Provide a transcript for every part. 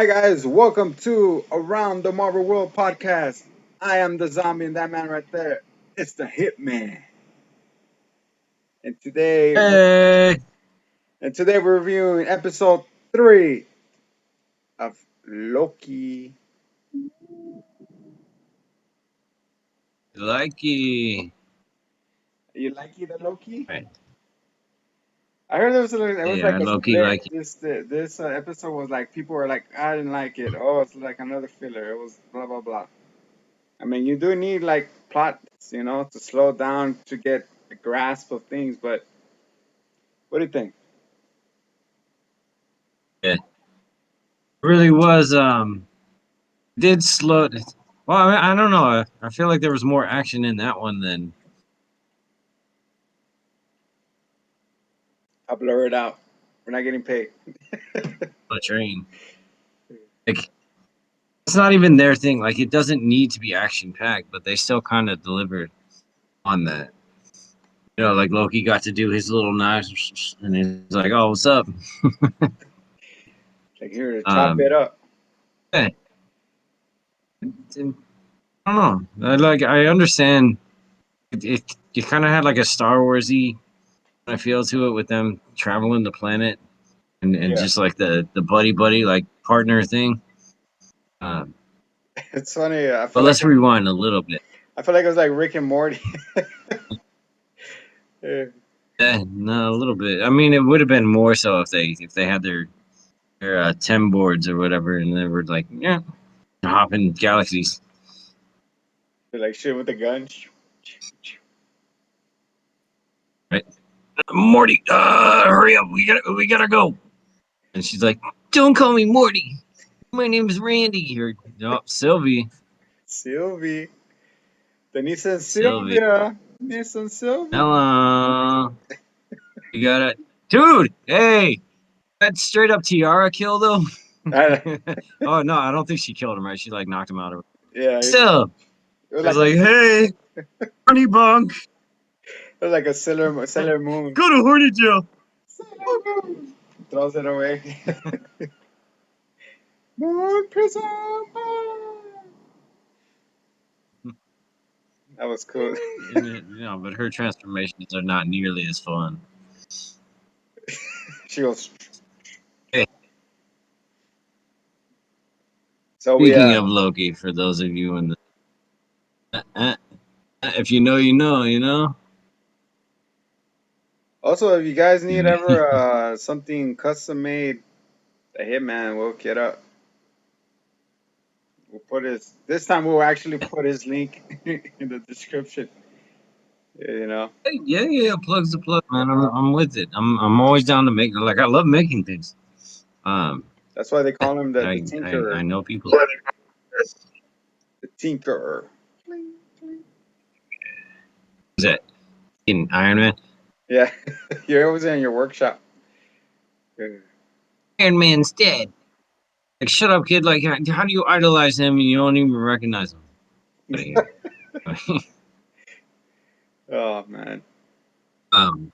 Hi guys, welcome to Around the Marvel World podcast. I am the zombie and that man right there. It's the Hitman. And today Hey, and today we're reviewing episode 3 of Loki. likey. You like it, Loki? Right. I heard there was Yeah, like I a low key split. like it. This episode was like people were like, I didn't like it. Oh, it's like another filler. It was blah blah blah. I mean, you do need like plots, to slow down to get a grasp of things. But what do you think? Yeah. Really was did slow. Well, I don't know. I feel like there was more action in that one than I'll blur it out. We're not getting paid. the train. Like it's not even their thing. Like it doesn't need to be action packed, but they still kind of delivered on that. Like Loki got to do his little knives, and he's like, "Oh, what's up?" Like here to chop it Um, up. yeah, I don't know. I understand. It kind of had like a Star Warsy I feel to it with them traveling the planet and Yeah. just like the buddy like partner thing. Um, It's funny. but let's rewind a little bit. I feel like it was like Rick and Morty. Yeah. No, a little bit. I mean, it would have been more so if they had their 10 boards or whatever, and they were like, yeah, hopping galaxies, They're like shit with the gun. right? Morty, hurry up, we gotta go. And she's like, don't call me Morty. My name's Randy. Or no, Sylvie. Sylvie. Then he says Sylvie. Sylvia. Nissan Sylvia. Hello. You got it, dude. Hey, that straight up Tiara kill though. I- Oh no, I don't think she killed him. Right? She like knocked him out. Of yeah. Still, It was it was like a like, hey, horny bunk, it was like a Sailor Moon. go to horny jail. Sailor Moon. Throws it away. Moon prison. That was cool. But her transformations are not nearly as fun. She goes. Hey, So we speaking of Loki, for those of you in the, if you know, you know, you know. also, if you guys need ever something custom made, the Hitman will get up. We'll put his this time we'll actually put his link in the description. Yeah, plugs the plug, man. I'm with it. I'm always down to make. Like I love making things. Um, That's why they call him the I Tinkerer. know people. The Tinkerer. Is that in Iron Man? Yeah, you're always in your workshop. Iron Man's dead. Like, shut up, kid. Like, how do you idolize him and you don't even recognize him? Get outta here. Oh man. um.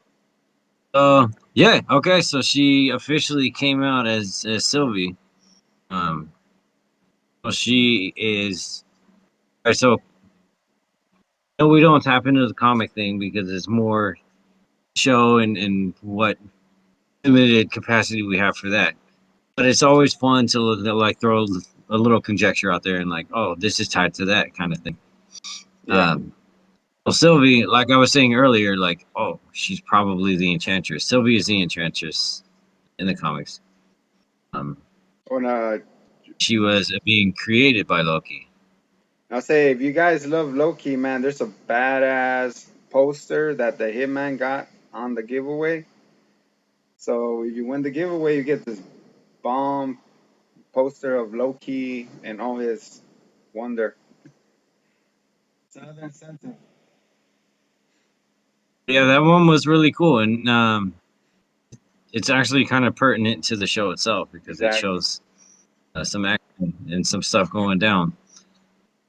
Yeah. Okay. So she officially came out as Sylvie. Um. Well, she is. All right, so no, we don't tap into the comic thing because it's more show and what limited capacity we have for that. But it's always fun to like throw a little conjecture out there and like, oh, this is tied to that kind of thing. Yeah. Um, well, Sylvie, like I was saying earlier, like, oh, she's probably the Enchantress. Sylvie is the Enchantress in the comics. Um, When she was being created by Loki. I'll say if you guys love Loki, man, there's a badass poster that the Hitman got on the giveaway. So if you win the giveaway, you get this bomb poster of Loki and all his wonder. It's another incentive. Yeah, that one was really cool, and it's actually kind of pertinent to the show itself because it Exactly. shows some action and some stuff going down.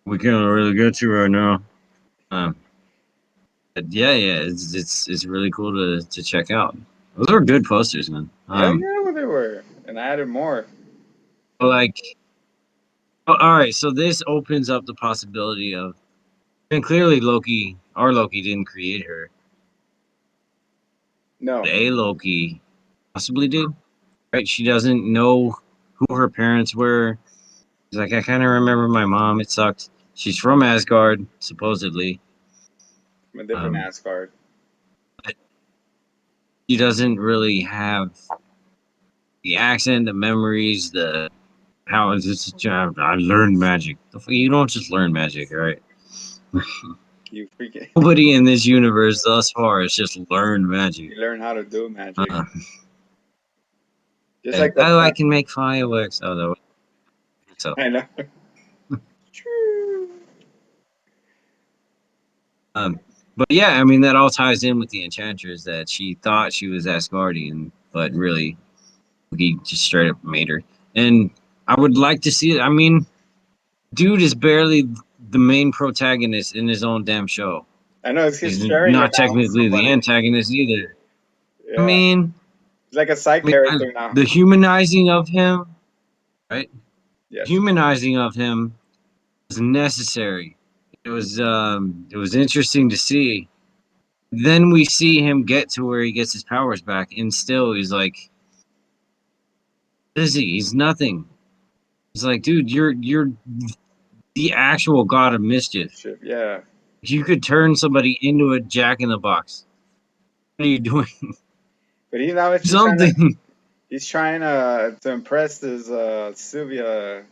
We can't really get to right now. Um, but yeah, it's really cool to check out. Those are good posters, man. Yeah, yeah, well, they were. And I added more. Like, oh, all right, so this opens up the possibility of, and clearly Loki, our Loki, didn't create her. No, The A Loki possibly did, right? She doesn't know who her parents were. She's like, I kind of remember my mom. It sucked. She's from Asgard, supposedly. from a different Um, Asgard. but she doesn't really have the accent, the memories, the how is this job? I learned magic. You don't just learn magic, right? You freaking Nobody in this universe thus far has just learned magic. you learn how to do magic. Uh, Just like the oh, I fact. can make fireworks. Oh, no. So, I know. True. um, but yeah, I mean that all ties in with the Enchantress that she thought she was Asgardian, but really he just straight up made her. And I would like to see it. I mean, dude is barely the main protagonist in his own damn show. I know he's He's sharing it not now with technically the somebody. antagonist either. I Yeah, mean, he's like a side character now. the humanizing of him, right? Yes, Humanizing of him was necessary. It was interesting to see. Then we see him get to where he gets his powers back, and still he's like, what is he? He's nothing. He's like, dude, you're the actual god of mischief. shit. Yeah, You could turn somebody into a jack in the box. What are you doing? but he now is just trying to. Something. He's trying to impress his Sylvia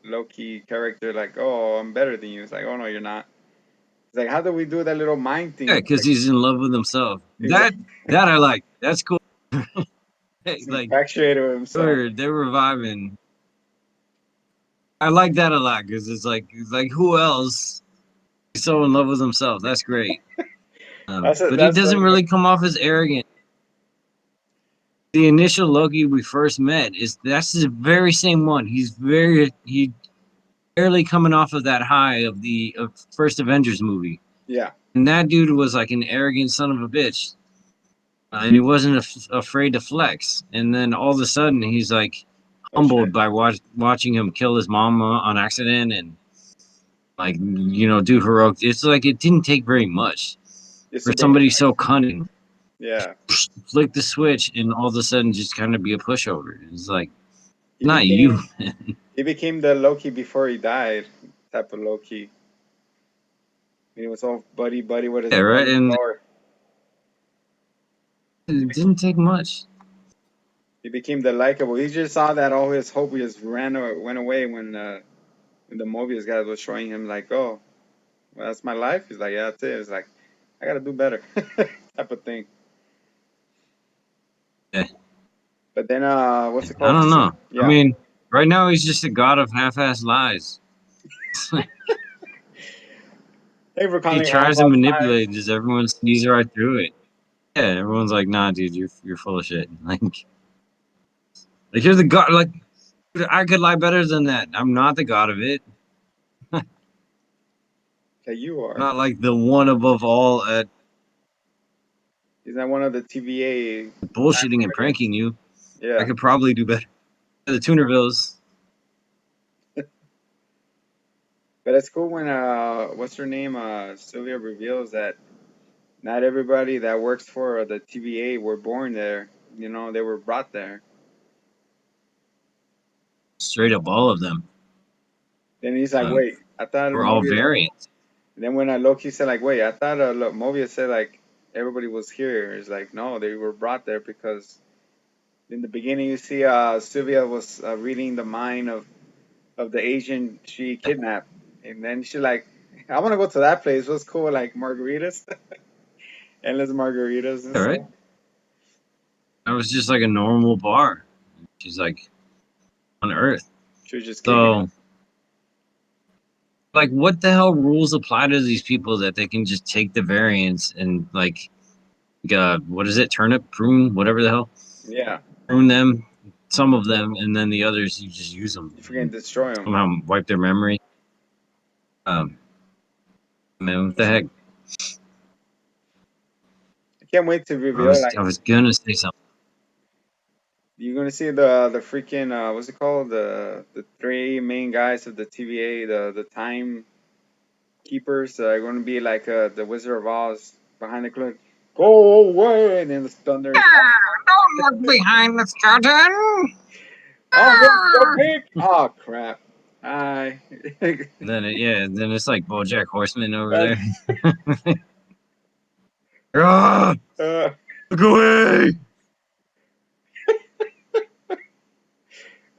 Loki character. Like, oh, I'm better than you. It's like, oh no, you're not. It's like, how do we do that little mind Yeah, thing? because Like, he's in love with himself. he's That I like. That's cool. he's Like infatuated with himself. they're reviving. I like that a lot because it's like who else is so in love with himself? That's great. But he That's doesn't like really come off as arrogant. The initial Loki we first met is that's the very same one. He barely coming off of that high of the first Avengers movie, yeah, and that dude was like an arrogant son of a bitch, and he wasn't afraid to flex. And then all of a sudden he's like oh humbled shit, by watching him kill his mom on accident and like do heroic. It's like it didn't take very much just for to bring it somebody back. so cunning Yeah, flick the switch and all of a sudden just kind of be a pushover. It's like he not you. became he became the Loki before he died. Type of Loki. He was all buddy buddy with his Yeah, right. buddy And Thor. it didn't take much. He became the likable. He just saw that all his hope just went away when the Mobius guy was showing him like, oh, well, that's my life. He's like, yeah, that's it. It's like I gotta do better, type of thing. Yeah, But then, what's it I called? don't know. I Yeah, mean, right now he's just a god of half-ass lies. they were He calling tries to half-ass lies. manipulate, just everyone sees right through it. Yeah, everyone's like, "Nah, dude, you're full of shit." Like you're the god. Like I could lie better than that. I'm not the god of it. Okay, you are. Not like the one above all at He's not one of the TVA time bullshitting and criminals. pranking you. I Yeah, could probably do better. The Tunervilles. but it's cool when what's her name? Sylvia reveals that not everybody that works for the TVA were born there. You know, they were brought there. Straight up all of them. Then he's like, Um, wait, I thought were all Mobius. variants. And then when Loki said like, wait, I thought Mobius said like everybody was here. It's like no, they were brought there because in the beginning you see Sylvia was reading the mind of the Asian she kidnapped, and then she like, I want to go to that place. It was cool, like margaritas, endless margaritas and Yeah, right? stuff. That was just like a normal bar. She's like on Earth. She was just kicking it. So, like, what the hell rules apply to these people that they can just take the variants and like, what is it? Turnip, prune, whatever the hell, Yeah, prune them, some of them, and then the others you just use them you and freaking destroy them. somehow wipe their memory. Um, man, what the heck? I can't wait to reveal like I was gonna say something. You're gonna see the freaking what's it called, the three main guys of the TVA, the time keepers are going to be like the Wizard of Oz behind the cliff. Go away, and then the thunder. Don't look behind the curtain. Oh, look, so big. Oh crap! I. Then it's like BoJack Horseman over That's, there. Ah, uh, look away!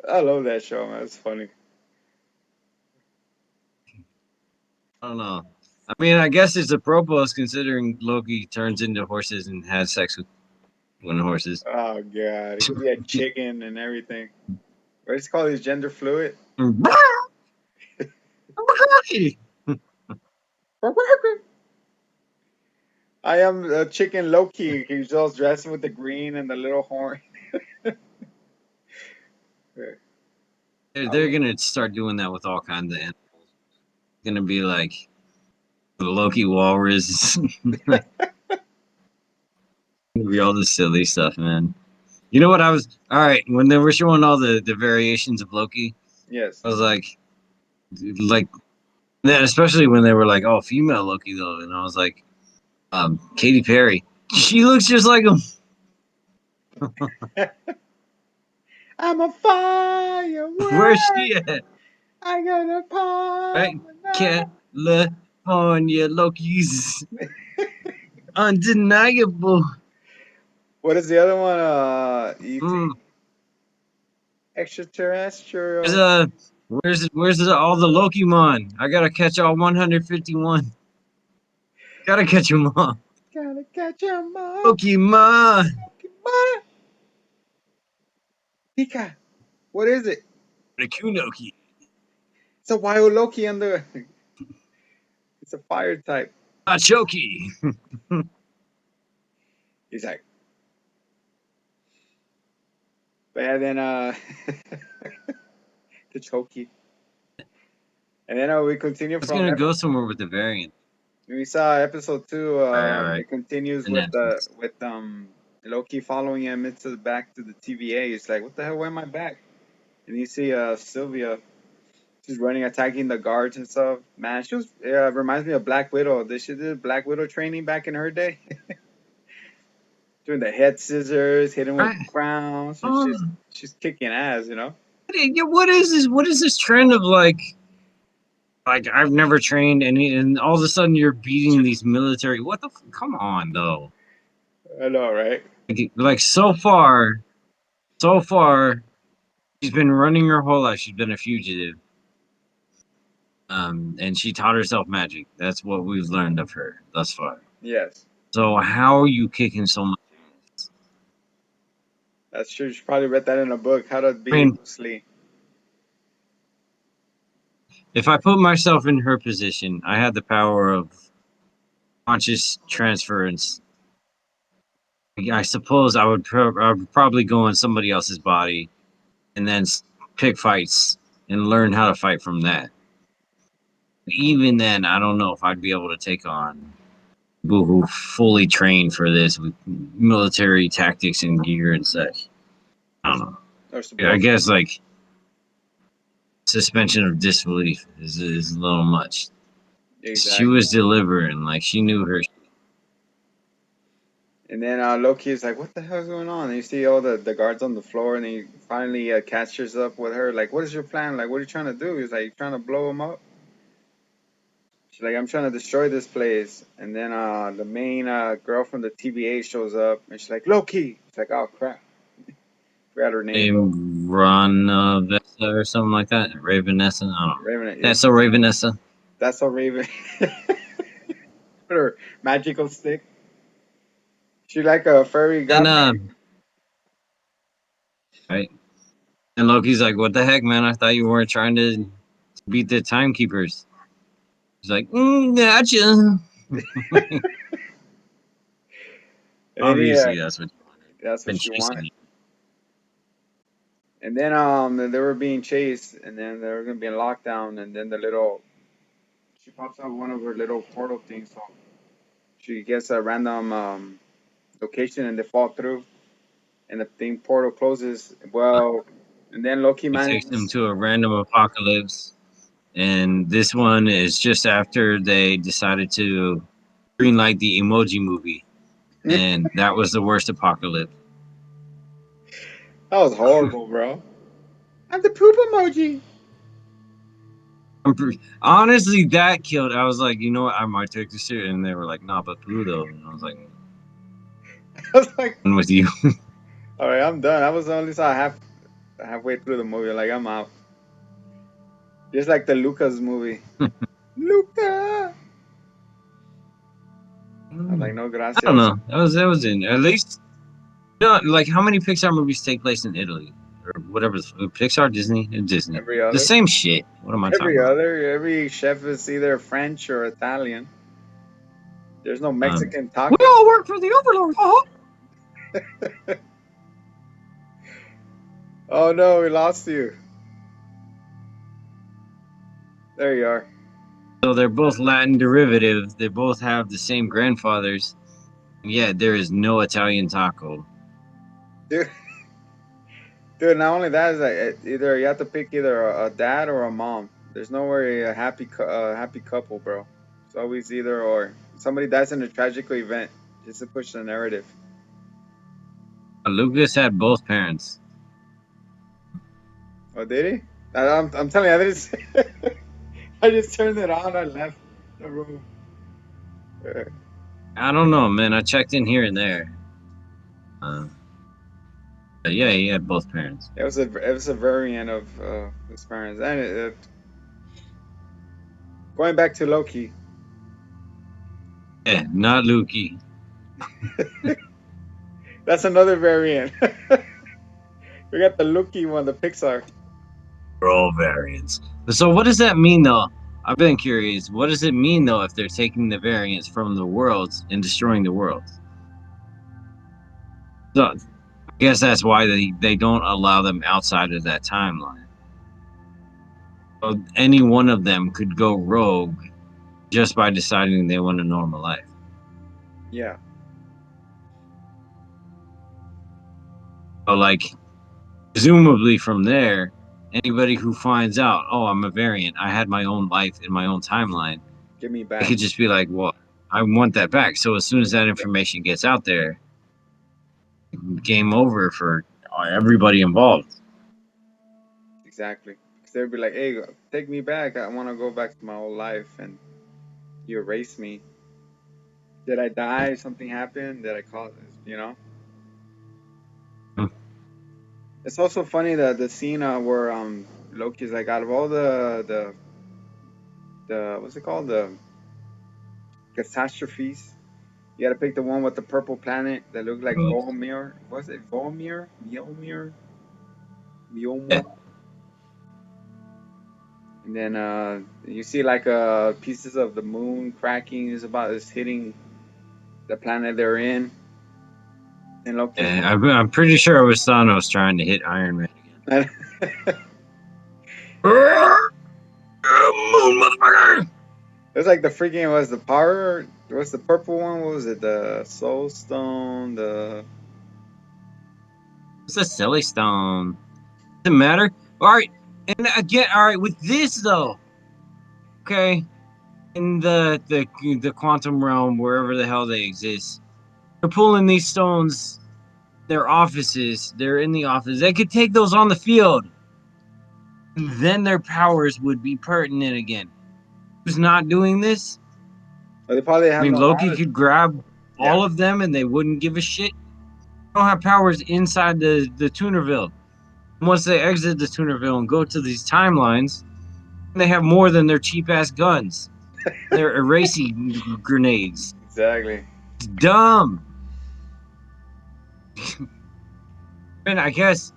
I love that show, man. It's funny. I don't know. I mean, I guess it's a propos considering Loki turns into horses and has sex with one horses. Oh god, it could be a chicken and everything. What is it called? Is gender fluid? I am a chicken Loki. He's all dressed with the green and the little horn. They're gonna start doing that with all kinds of animals. It's gonna be like the Loki walrus. Gonna be all this silly stuff, man. You know what I was? All right, when they were showing all the variations of Loki, Yes. I was like that, especially when they were like, "Oh, female Loki," though, and I was like, Katy Perry, she looks just like him. I'm a Where's firework. she at? I got a Right, palm. California Loki's undeniable. What is the other one? ET, Mm. Where's extraterrestrial. all the Lokimon? I gotta catch all 151. Gotta catch them all. Gotta catch 'em all. Pokemon. Pokemon. Pika. What is it? The Kunoki. It's a wild Loki under. It's a fire type. Machoki. He's like, but yeah, then the Choki. And then we continue Was from gonna go somewhere with the variant. we saw episode 2. All right. It continues The with Netflix. Loki following him into back to the TVA. He's like, what the hell? Where am I back? And you see Sylvia. She's running, attacking the guards and stuff. Man, she was reminds me of Black Widow. She did Black Widow training back in her day, doing the head scissors, hitting with Right. crowns, and Oh, she's kicking ass, you know. what is this? What is this trend of like I've never trained any, and all of a sudden you're beating these military. What the? Come on, though. I know, right? Like so far, she's been running her whole life. She's been a fugitive. And she taught herself magic. That's what we've learned of her thus far. Yes, So how are you kicking so much? that's true. She probably read that in a book, How to I Be mean, Bruce Lee. if I put myself in her position, I had the power of conscious transference. I suppose I would probably go in somebody else's body and then pick fights and learn how to fight from that. Even then, I don't know if I'd be able to take on people who fully trained for this with military tactics and gear and such. I don't know. Or I supposed guess like suspension of disbelief is a little much. to. She Exactly. was delivering, like she knew her. And then Loki is like, what the hell's going on? And you see all the guards on the floor, and he finally catches up with her. Like, what is your plan? Like, what are you trying to do? He's like, you trying to blow him up? She's like, I'm trying to destroy this place. And then the main girl from the TVA shows up, and she's like, Loki. It's like, oh crap, forgot her name. Name Ron Vesta or something like that. Ravenessa. I don't know. Raven. That's so Ravenessa. That's how Raven. With her magical stick. She like a fairy And godmother. right. And Loki's like, "What the heck, man? I thought you weren't trying to beat the timekeepers." He's like, "Gotcha." And then Obviously, that's what that's what been she wanted. chasing you. And then they were being chased, and then they were gonna be in lockdown, and then the little she pops out one of her little portal things, so she gets a random location, and they fall through. and the thing portal closes. Well, and then Loki He takes them manages. to a random apocalypse, and this one is just after they decided to greenlight the Emoji Movie, That and that was the worst apocalypse. was horrible, bro. I'm the poop emoji. Honestly, that killed. I was like, you know what? I might take this shit, and they were like, nah, but blue though. And I was like, I was like, I'm with you. all right, I'm done. I was only saw halfway through the movie. Like I'm out. Just like the Lucas movie. Luca. I was like, no, I don't gracias. know. That was in at least. You know, like how many Pixar movies take place in Italy or whatever? Pixar, Disney, Disney. Every The other. same shit. What am I talking about? Every chef is either French or Italian. There's no Um, Mexican we taco. all work for the Overlord. Oh no, we lost you. There you are. So they're both Latin derivatives. They both have the same grandfathers. Yet there is no Italian taco. Dude, dude, not only that is like either you have to pick either a dad or a mom. There's nowhere a happy couple, bro. It's always either or. Somebody dies in a tragic event just to push the narrative. Lucas had both parents. Oh, did he? I'm telling you, I didn't. I just turned it on. I left the room. Uh, I don't know, man. I checked in here and there. Uh, but yeah, he had both parents. it was a variant of his parents. And going back to Loki, Yeah, not Loki. that's another variant. We got the Loki one, the Pixar. They're all variants. So what does that mean, though? I've been curious. What does it mean, though, if they're taking the variants from the worlds and destroying the worlds? So I guess that's why they don't allow them outside of that timeline. So any one of them could go rogue just by deciding they want a normal life. Yeah, But like, presumably from there, anybody who finds out, oh, I'm a variant, I had my own life in my own timeline, give me it back. could just be like, well, I want that back. So as soon as that information gets out there, game over for everybody involved. Exactly. Because they'd be like, hey, take me back. I want to go back to my old life. And you erase me. Did I die? Something happened? Did I cause this? You know? Hmm. It's also funny that the scene where Loki's like, out of all the what's it called? The catastrophes. You got to pick the one with the purple planet that looked like Vormir. Was it Vormir? Mjolnir? Yeah. Mjolnir? And then you see like pieces of the moon cracking. It's hitting the planet they're in. And Loki's Yeah, I'm pretty sure it was Thanos trying to hit Iron Man like, again. Moon, motherfucker! it's like the freaking was the power. What's the purple one? What was it? The Soul Stone. The It's a silly stone. Doesn't matter. All right, and again, all right. With this though, okay, in the quantum realm, wherever the hell they exist, they're pulling these stones. Their offices. They're in the office. They could take those on the field. Then their powers would be pertinent again. Who's not doing this? they probably I have mean, no Loki knowledge. could grab Yeah, all of them and they wouldn't give a shit. They don't have powers inside the Tunerville. Once they exit the Tunerville and go to these timelines, they have more than their cheap ass guns. They're erasing grenades. exactly. It's dumb. And I guess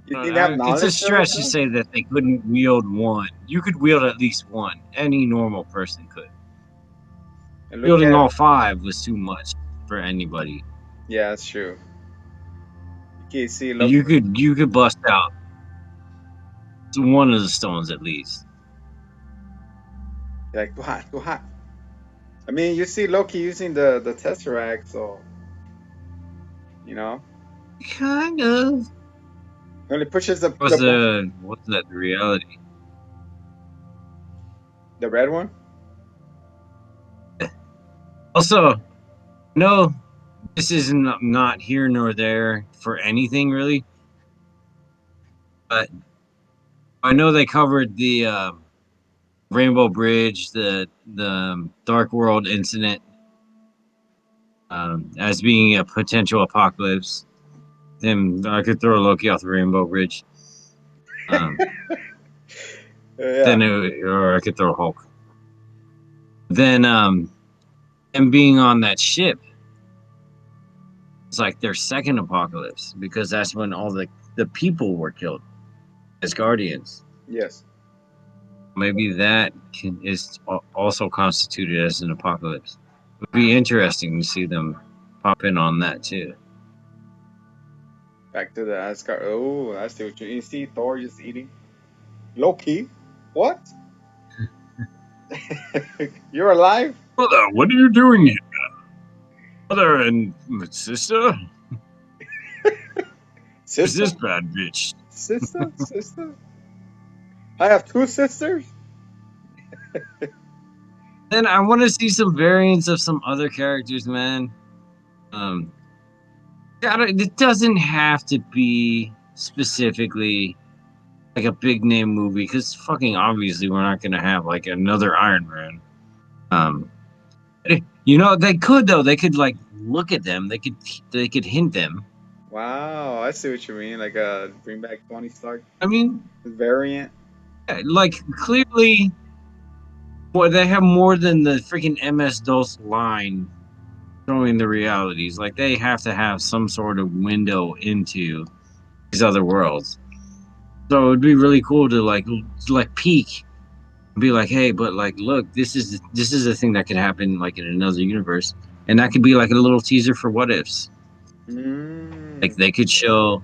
You think they have it's a knowledge for it stretch to though? say that they couldn't wield one. You could wield at least one. Any normal person could. And look Wielding at all five was too much for anybody. yeah, that's true. You can see Loki You could bust out one of the stones at least. like too hot, too hot. I mean, you see Loki using the Tesseract, so You know, Kind of. when it pushes the What's what's that? The reality. the red one. Also, no, this is not here nor there for anything really, but I know they covered the Rainbow Bridge, the Dark World incident, as being a potential apocalypse. Then I could throw Loki off the Rainbow Bridge. Um, Yeah. then or I could throw Hulk. Then and being on that ship, it's like their second apocalypse because that's when all the people were killed as guardians. Yes. Maybe that is also constituted as an apocalypse. It would be interesting to see them pop in on that too. Back to the Asgard. Oh, I see what you see. Thor just eating. Loki, what? You're alive, Brother, what are you doing here? Brother and sister? Who's sister, this bad bitch? sister. I have two sisters. Then I want to see some variants of some other characters, man. Um, it doesn't have to be specifically like a big name movie because fucking obviously we're not gonna have like another Iron Man. Um, you know they could though. They could like look at them. They could hint them. Wow, I see what you mean. Like bring back Tony Stark I mean, variant. like clearly, well, they have more than the freaking MS-DOS line showing the realities. Like they have to have some sort of window into these other worlds. So it'd be really cool to like peek and be like, hey, but like, look, this is a thing that could happen like in another universe, and that could be like a little teaser for what ifs. Like Mm. they could show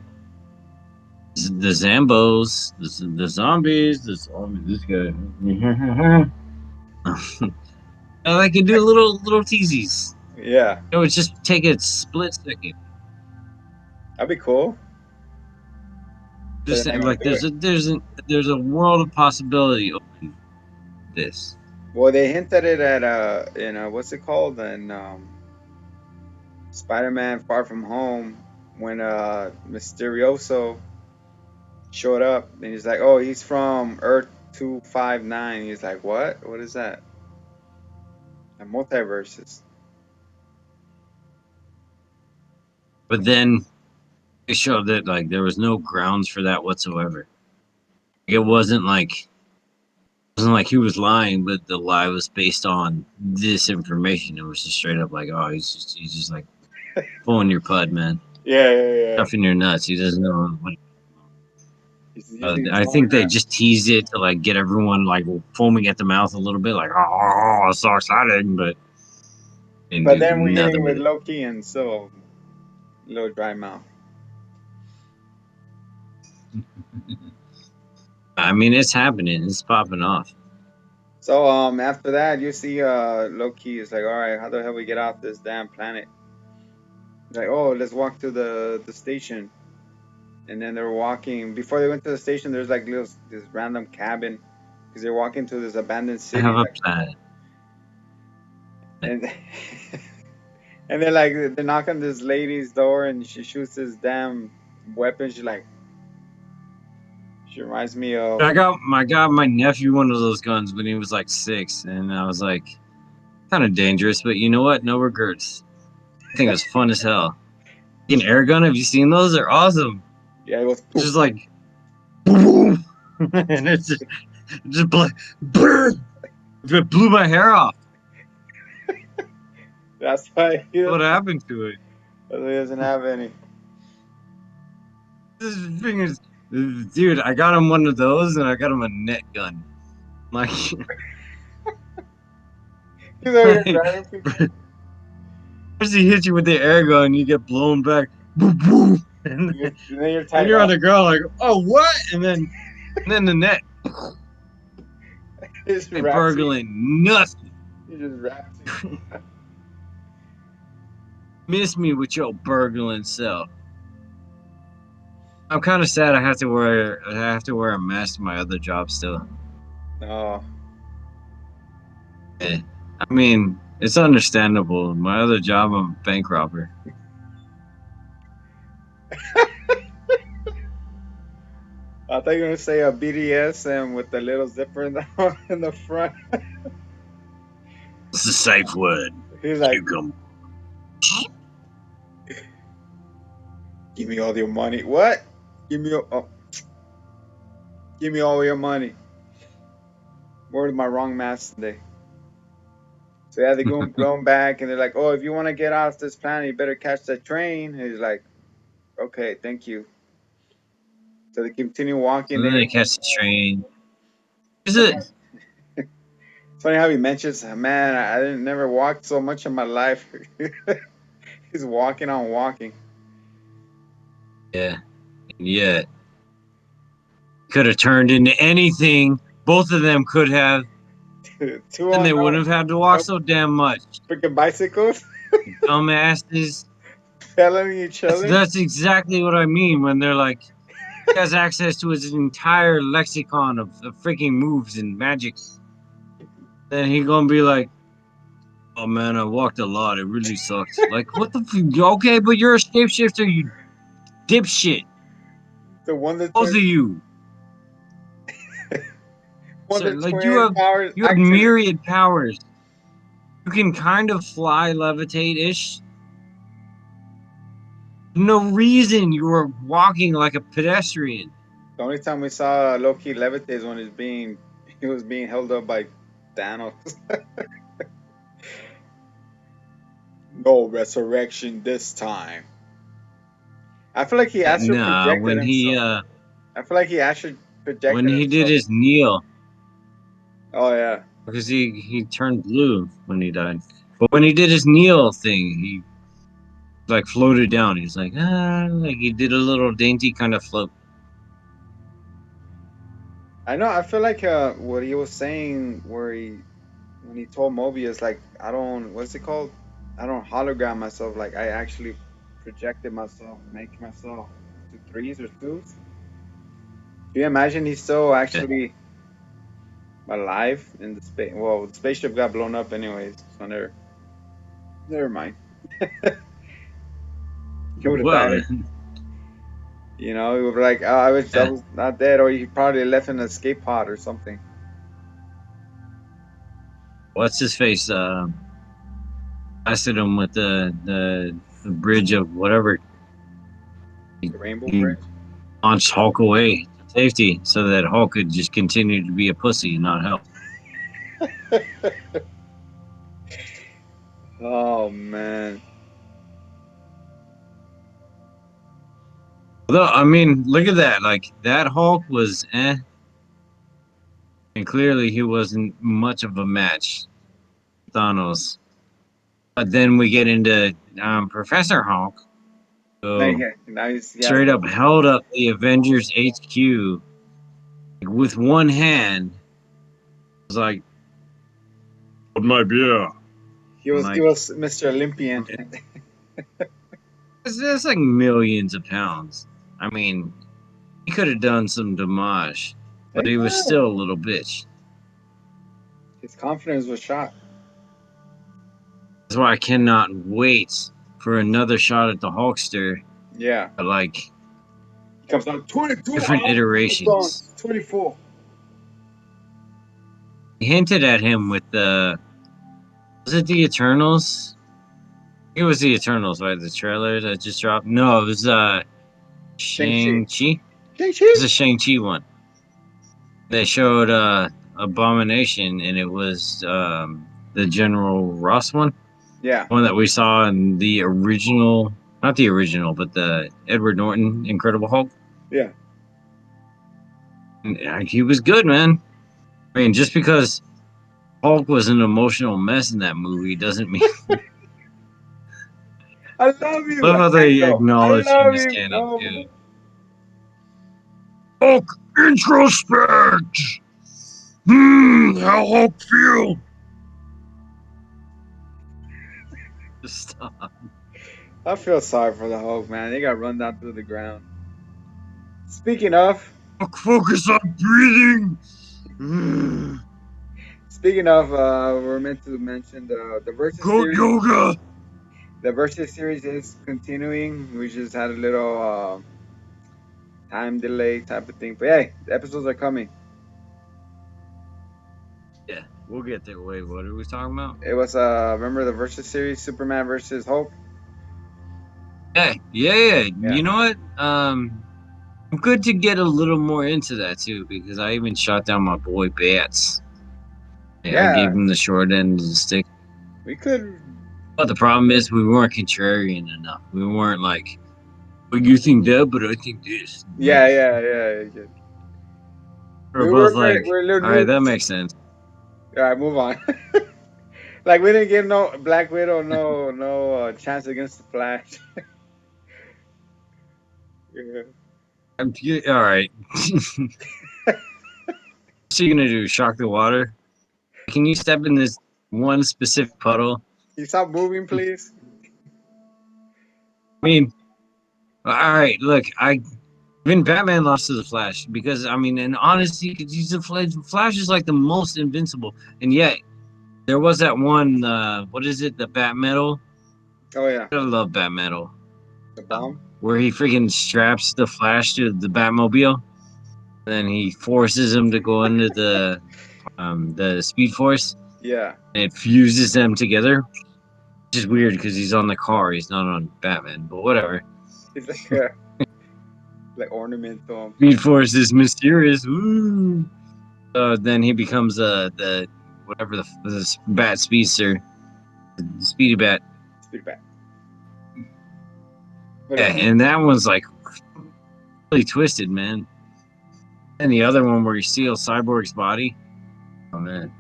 the Zambos, the zombies, this guy. They could do little teasies. Yeah, It would just take a split second. that'd be cool. But they're Just not gonna like do it. there's a world of possibility open this. Well, they hinted it at in what's it called? In Spider-Man: Far From Home, when Mysterioso showed up, and he's like, "Oh, he's from Earth 259." He's like, "What? What is that?" The multiverses. But then they showed that like there was no grounds for that whatsoever. It wasn't like he was lying, but the lie was based on this information. It was just straight up like, oh, he's just like pulling your pud, man, Yeah, yeah, yeah. stuffing your nuts. He doesn't know what. He's using his I think they hologram. just teased it to like get everyone like foaming at the mouth a little bit, like, oh, it's so exciting, but didn't But do then we're nothing hitting with with it. Loki and so little dry mouth. I mean, it's happening. It's popping off. So after that you see Loki is like, all right, how the hell we get off this damn planet? He's like, oh, let's walk to the station. And then they're walking. Before they went to the station, there's like this random cabin because they're walking to this abandoned I city. have a Like, plan. and and they're like they knock on this lady's door and she shoots this damn weapon. She reminds me of I got my nephew one of those guns when he was like 6, and I was like, kind of dangerous, but you know what? No regrets. I think it was fun as hell. An air gun, have you seen those? They're awesome. yeah, it goes It's poof. just like boom, and it just it blew my hair off. That's why What happened to it? he doesn't have any. This thing is, dude. I got him one of those, and I got him a net gun. Like, He's over here like driving people. first he hits you with the air gun, you get blown back, boom, boom, and And then you're then tied you're on up. the ground like, oh what? And then the net, He just like wraps you. burgling nothing. He just wraps you. Miss me with your burgling self. I'm kind of sad. I have to wear a mask to my other job still. Oh, Eh, I mean, it's understandable. My other job, I'm a bank robber. I thought you were gonna say a BDSM with the little zipper in the front. It's a safe word. He's like, You come. "Give me all your money." What? Give me oh, give me all your money. Where's my wrong mask today? So yeah, they going back and they're like, "Oh, if you want to get off this planet, you better catch that train." And he's like, "Okay, thank you." So they continue walking. And then they catch the train. Is it? It's funny how he mentions, man, I didn't never walk so much in my life. He's walking on walking. Yeah. And yet, could have turned into anything. Both of them could have. Two Then on they wouldn't have had to walk so damn much. freaking bicycles, Dumbasses. telling each other. That's exactly what I mean when they're like, he has access to his entire lexicon of freaking moves and magics. Then he gonna be like, "Oh man, I walked a lot. It really sucked." Like, what the? Okay, but you're a shapeshifter, you dipshit. The one that Both of turns, you. one So, that like, twin powers. you have Actually, myriad powers. You can kind of fly, levitate ish. No reason you were walking like a pedestrian. the only time we saw Loki levitate is when he was being held up by Thanos. No resurrection this time. I feel like he actually Nah, projected himself. I feel like he actually when projected he did himself. his kneel, Oh yeah. because he turned blue when he died. But when he did his kneel thing, he like floated down. He's like, like he did a little dainty kind of float. I know. I feel like what he was saying, where he when he told Mobius, like, I don't, what's it called? I don't hologram myself. Like, I actually projected myself, make myself to threes or twos. Do you imagine he's still Yeah. actually alive in the space? Well, the spaceship got blown up anyways, so never mind. He would have Well, died. You know, he would be like, oh, I yeah. was not dead, or he probably left in an escape pod or something. What's his face? Blasted him with the bridge of whatever. He, The Rainbow he Bridge. launched Hulk away to safety so that Hulk could just continue to be a pussy and not help. Oh man. Although, I mean, look at that. Like, that Hulk was and clearly he wasn't much of a match. Thanos. But then we get into Professor Hulk, who Now he's yeah. straight up held up the Avengers HQ with one hand. It was like, "Hold my beer." And He like, was Mr. Olympian. it's like millions of pounds. I mean, he could have done some damage, but I he was know. still a little bitch. His confidence was shot. That's why I cannot wait for another shot at the Hulkster. Yeah. But like He comes out 22 different iterations. 24. He hinted at him with the was it the Eternals? It was the Eternals, right? The trailer that just dropped. No, it was Shang-Chi. Shang-Chi. It Shang-Chi? was a Shang-Chi one. They showed Abomination, and it was the General Ross Yeah. one that we saw in the original, not the original, but the Edward Norton Incredible Hulk. Yeah. And, he was good, man. I mean, just because Hulk was an emotional mess in that movie doesn't mean. I love you. Love how I they know. I acknowledge him love as you. canon Oh, too. Hulk introspect. How Hulk feel? Stop. I feel sorry for the Hulk, man. They got run down through the ground. Speaking of, Focus on breathing. we're meant to mention the versus Goat series. yoga. The versus series is continuing. We just had a little time delay type of thing, but hey, the episodes are coming. Yeah, we'll get there. Wait, what are we talking about? It was remember the versus series, Superman versus Hulk. Yeah. Yeah, You know what? I'm good to get a little more into that too because I even shot down my boy Bats. I gave yeah. him the short end of the stick. We could. But the problem is we weren't contrarian enough. We weren't like, well, you think that, but I think this. Yeah. We're both We're, like, we're little all right, that noobs. makes sense. All right, move on. Like we didn't give no Black Widow no chance against the Flash. Yeah. All right. What's he gonna do? Shock the water? Can you step in this one specific puddle? You stop moving, please. I mean, all right. Look, even Batman lost to the Flash because I mean, in honesty, he's the Flash is like the most invincible, and yet there was that one. What is it? The Bat Metal. Oh yeah, I love Bat Metal. the bomb. Where he freaking straps the Flash to the Batmobile, then he forces him to go into the Speed Force, Yeah, and it fuses them together. Which is weird because he's on the car, he's not on Batman, but whatever. it's like ornamental. Speed Force is mysterious. Woo! Then he becomes the whatever the Bat Speedster, the Speedy Bat. Speak back. But Yeah, and that one's like really twisted, man. And the other one where he steals Cyborg's body. Oh man,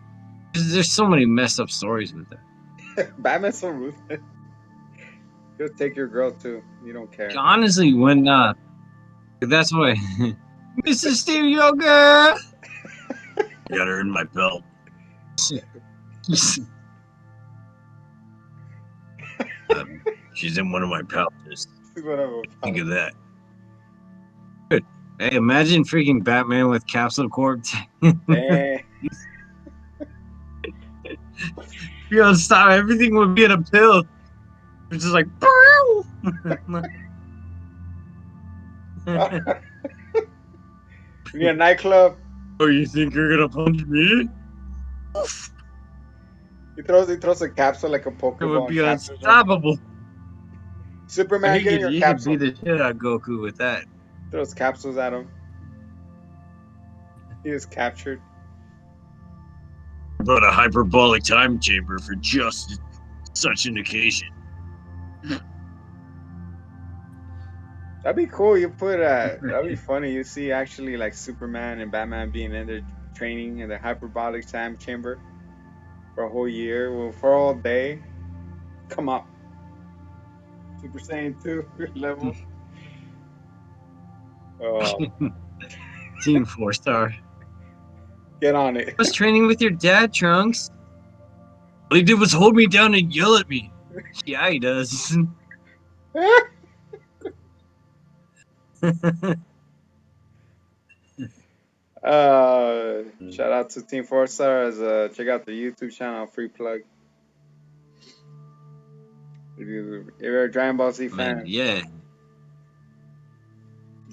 there's so many messed up stories with that. Batman's so ruthless. He'll take your girl too. You don't care. Honestly, when that's why Mrs. Steve Yoga. I got her in my belt. She's in one of my pouches. Whatever. Think of that. Good. Hey, imagine freaking Batman with Capsule Corp. Eh. Yo, stop. Everything would be in a pill. It's just like. We need a nightclub. Oh, you think you're gonna punch me? He throws a capsule like a It would Pokemon. be Capsule. unstoppable. Superman, get in your He could capsule. beat the shit out of Goku with that. Throws capsules at him. He is captured. But a hyperbolic time chamber for just such an occasion. That'd be cool. You put that'd be funny. You see actually like Superman and Batman being in there training in the hyperbolic time chamber for a whole year. Well, for all day. Come up. Super Saiyan 2 level. Oh, Team 4-star. get on it. I was training with your dad, Trunks. All he did was hold me down and yell at me. Yeah, he does. Shout out to Team 4-Star. Check out the YouTube channel, free plug. If you're a Dragon Ball Z fan, Man, yeah.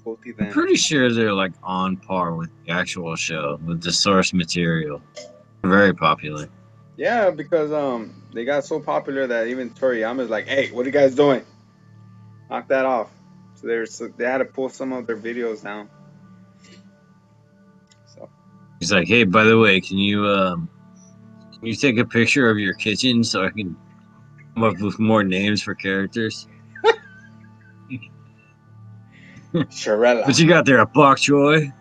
go to I'm them. pretty sure they're like on par with the actual show, with the source material. They're very popular. Yeah, because they got so popular that even Toriyama's like, "Hey, what are you guys doing? Knock that off." So they had to pull some of their videos down. So He's like, hey, by the way, can you take a picture of your kitchen so I can come up with more names for characters? Shirella. What you got there, a Bok Choy?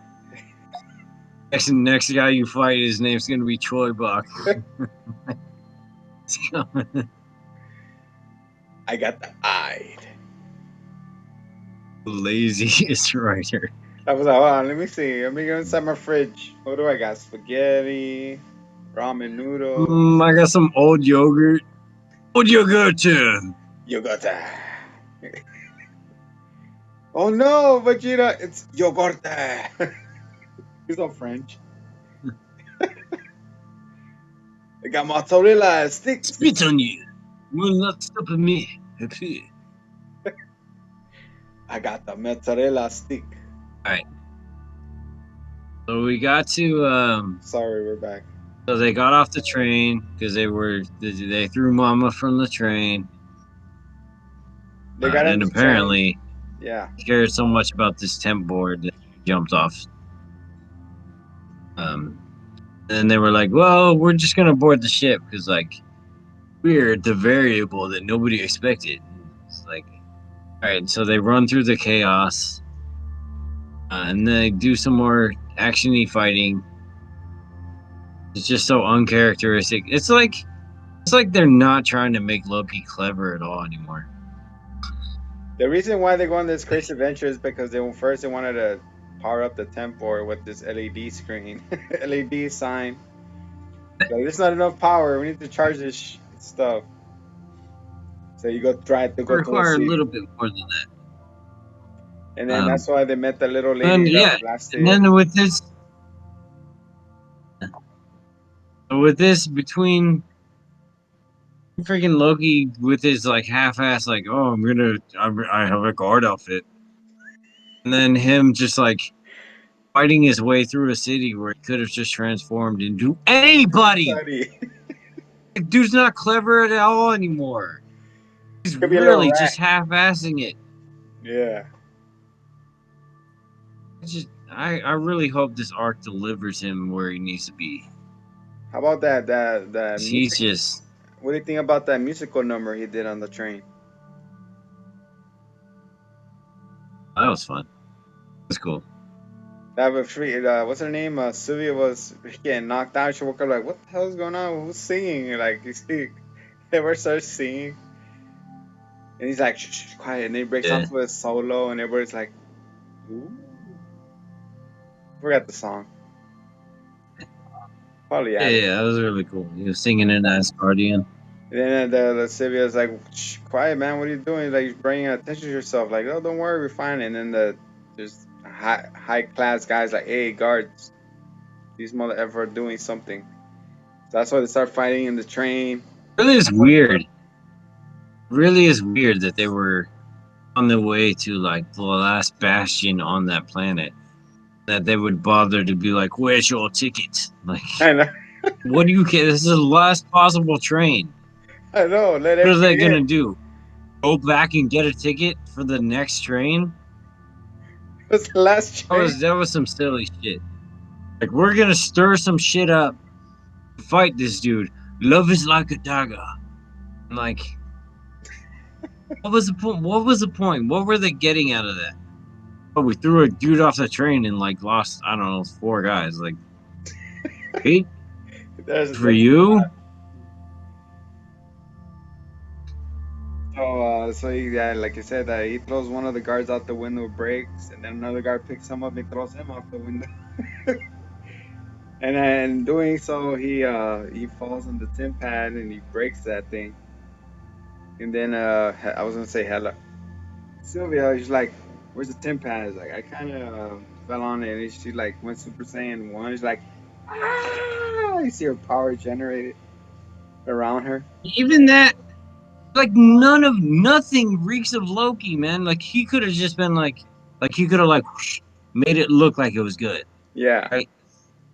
Next guy you fight, his name's gonna be Choi Bok. It's coming. I got the eye. Laziest writer. I was like, hold on, let me see. Let me go inside my fridge. What do I got? Spaghetti, ramen noodles. I got some old yogurt. Old yogurt. You got that. Oh no, Vegeta, it's yogurt. He's not French. They got mozzarella sticks. Spit on you. Will not stop me. I got the mozzarella stick. Alright. So we got to Sorry, we're back. so they got off the train because they threw Mama from the train. They got on And the train. apparently Yeah. cared so much about this temp board that she jumped off. And they were like, "Well, we're just gonna board the ship because like we're the variable that nobody expected." It's like, all right, so they run through the chaos, and they do some more actiony fighting. It's just so uncharacteristic. It's like they're not trying to make Loki clever at all anymore. The reason why they go on this crazy adventure is because they wanted to power up the temp board with this LED screen, LED sign. Like, there's not enough power. We need to charge this stuff. So you try to It go to a require a city, little bit more than that. and then that's why they met the little And lady that yeah, and blasted then him. with this between freaking Loki with his like half-ass like, oh, I have a guard outfit, and then him just like fighting his way through a city where he could have just transformed into anybody. Buddy. Like, dude's not clever at all anymore. He's Could be a little really rat. just half-assing it. Yeah. I really hope this arc delivers him where he needs to be. How about that He's music? just What do you think about that musical number he did on the train? that was fun. That's cool. That was free. What's her name? Sylvia was getting knocked out. She woke up like, "What the hell is going on? Who's singing?" Like, you see, everyone starts singing, and he's like, "Shh, shh, quiet." And then he breaks Yeah. onto a solo, and everybody's like, "Ooh." Forgot the song. Probably Yeah, yeah. that was really cool. He was singing in Asgardian. And then the Sylvia's like, "Shh, quiet, man. What are you doing? Like, you're bringing attention to yourself." Like, "Oh, don't worry, we're fine." And then there's high class guys like, "Hey, guards, these mother ever are doing something." So that's why they start fighting in the train. Really is weird. Really is weird that they were on the way to like the last bastion on that planet. That they would bother to be like, "Where's your ticket?" Like, I know, what do you care? This is the last possible train. I know. Let What are they everybody gonna in. do? Go back and get a ticket for the next train? It's the last train. That was some silly shit. Like, we're gonna stir some shit up to fight this dude. Love is like a dagger. I'm like, what was the point? What was the point? What were they getting out of that? Oh, we threw a dude off the train and like lost, I don't know, 4 guys. Like, wait, for That's you? so yeah, like I said, he throws one of the guards out the window, breaks, and then another guard picks him up and throws him out the window. And in doing so, he falls on the tin pad and he breaks that thing. And then I was gonna say Hella Sylvia, she's like, "Where's the tin pad?" It's like I kind of fell on it, and she like went Super Saiyan 1. She's like, ah! You see her power generated around her. Even that, like, nothing reeks of Loki, man. Like, he could have just been like, he could have, like, whoosh, made it look like it was good, Yeah. right?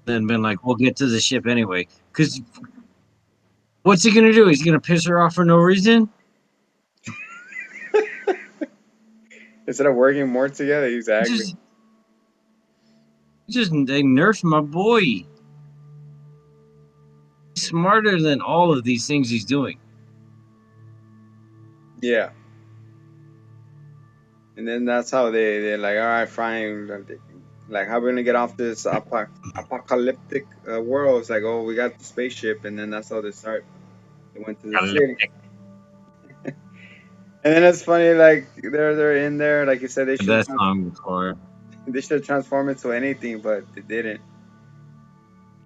Then been like, we'll get to the ship anyway. Because what's he gonna do? He's gonna piss her off for no reason? Instead of working more together, exactly. They nerfed my boy. He's smarter than all of these things he's doing. Yeah. And then that's how they're like, all right, fine. Like, how we gonna get off this apocalyptic world? It's like, oh, we got the spaceship, and then that's how they start. They went to the city, and then it's funny, like they're in there, like you said, That song before. they should transform into anything, but they didn't.